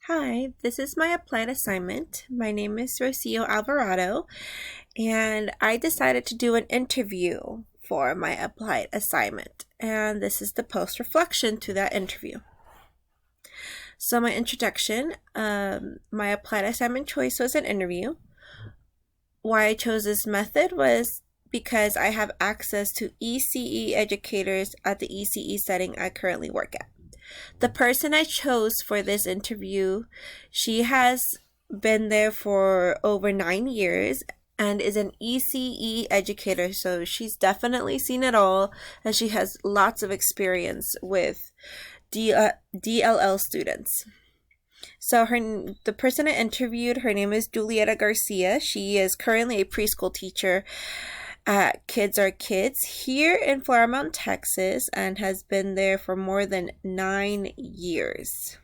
Hi, this is my applied assignment. My name is Rocio Alvarado, and I decided to do an interview for my applied assignment. And this is the post reflection to that interview. So, my introduction, my applied assignment choice was an interview. Why I chose this method was because I have access to ECE educators at the ECE setting I currently work at. The person I chose for this interview, she has been there for over 9 years and is an ECE educator, so she's definitely seen it all and she has lots of experience with DLL students. So the person I interviewed, her name is Julietta Garcia. She is currently a preschool teacher at Kids Are Kids here in Flower Mound, Texas, and has been there for more than 9 years.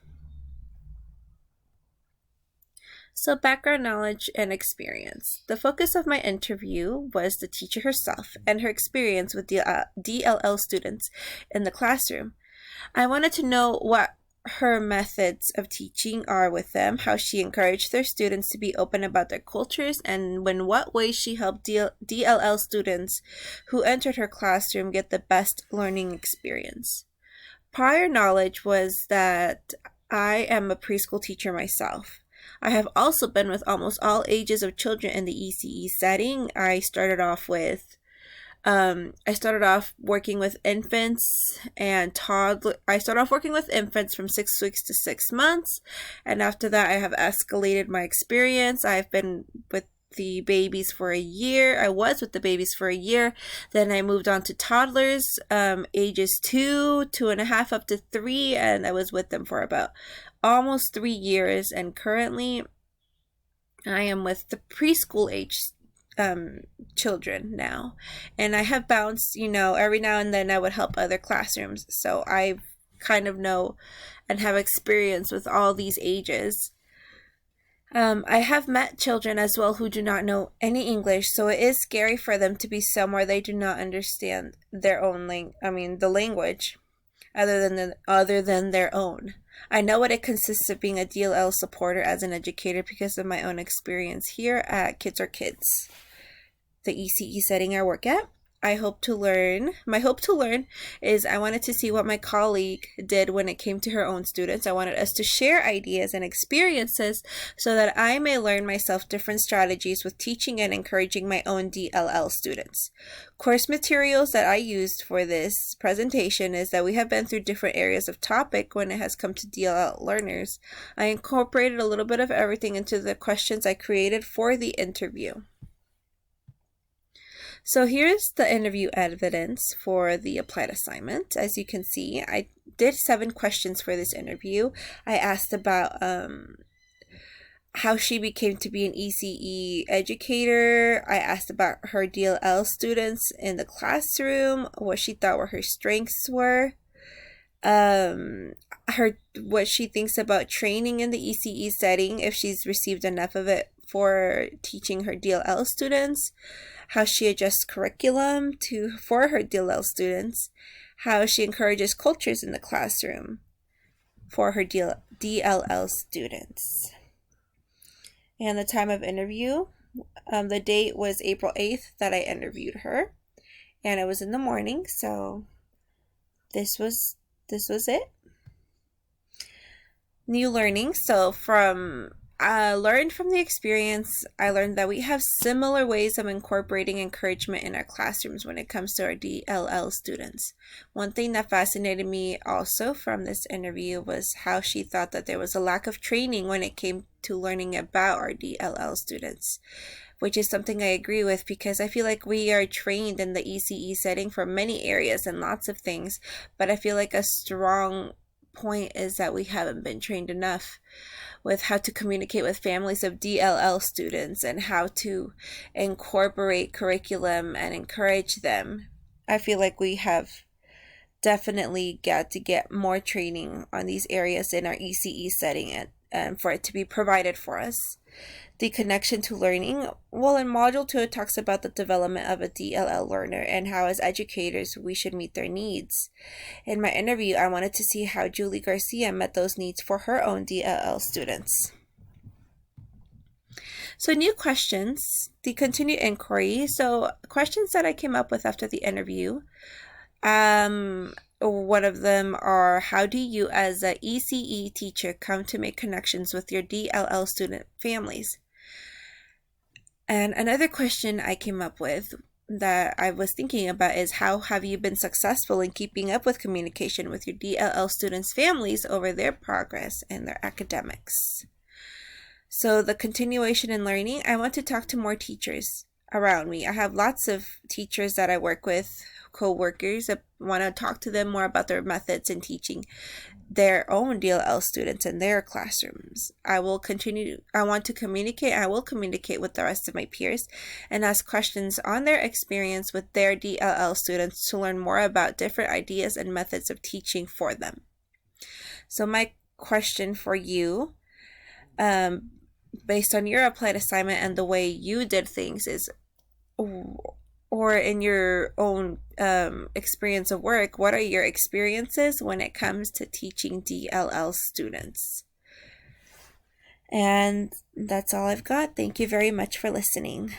So, background knowledge and experience. The focus of my interview was the teacher herself and her experience with DLL students in the classroom. I wanted to know what her methods of teaching are with them, how she encouraged their students to be open about their cultures, and in what ways she helped DLL students who entered her classroom get the best learning experience. Prior knowledge was that I am a preschool teacher myself. I have also been with almost all ages of children in the ECE setting. I started off working with infants and toddlers. I started off working with infants from 6 weeks to 6 months. And after that, I have escalated my experience. I've been with the babies for a year. I was with the babies for a year. Then I moved on to toddlers, ages 2, 2.5, up to 3. And I was with them for about almost 3 years. And currently, I am with the preschool age children now, and I have bounced, every now and then I would help other classrooms, so I kind of know and have experience with all these ages. I have met children as well who do not know any English, so it is scary for them to be somewhere they do not understand their own the language other than their own. I know what it consists of being a DLL supporter as an educator because of my own experience here at Kids Are Kids, the ECE setting I work at. My hope to learn is I wanted to see what my colleague did when it came to her own students. I wanted us to share ideas and experiences so that I may learn myself different strategies with teaching and encouraging my own DLL students. Course materials that I used for this presentation is that we have been through different areas of topic when it has come to DLL learners. I incorporated a little bit of everything into the questions I created for the interview. So here's the interview evidence for the applied assignment. As you can see, I did 7 questions for this interview. I asked about how she became to be an ECE educator. I asked about her DLL students in the classroom, what she thought were her strengths were, what she thinks about training in the ECE setting, if she's received enough of it for teaching her DLL students, how she adjusts curriculum for her DLL students, how she encourages cultures in the classroom for her DLL students. And the time of interview, the date was April 8th that I interviewed her, and it was in the morning, so this was it. New learning. So I learned from the experience, I learned that we have similar ways of incorporating encouragement in our classrooms when it comes to our DLL students. One thing that fascinated me also from this interview was how she thought that there was a lack of training when it came to learning about our DLL students, which is something I agree with because I feel like we are trained in the ECE setting for many areas and lots of things, but I feel like a strong point is that we haven't been trained enough with how to communicate with families of DLL students and how to incorporate curriculum and encourage them. I feel like we have definitely got to get more training on these areas in our ECE setting and for it to be provided for us. The connection to learning. Well, in Module 2, it talks about the development of a DLL learner and how, as educators, we should meet their needs. In my interview, I wanted to see how Julie Garcia met those needs for her own DLL students. So, new questions, the continued inquiry. So, questions that I came up with after the interview. One of them are, how do you as a ECE teacher come to make connections with your DLL student families? And another question I came up with that I was thinking about is, how have you been successful in keeping up with communication with your DLL students' families over their progress and their academics? So the continuation in learning, I want to talk to more teachers around me. I have lots of teachers that I work with, co-workers. I want to talk to them more about their methods in teaching their own DLL students in their classrooms. I want to communicate. I will communicate with the rest of my peers and ask questions on their experience with their DLL students to learn more about different ideas and methods of teaching for them. So my question for you, based on your applied assignment and the way you did things, is, or in your own experience of work, what are your experiences when it comes to teaching DLL students? And that's all I've got. Thank you very much for listening.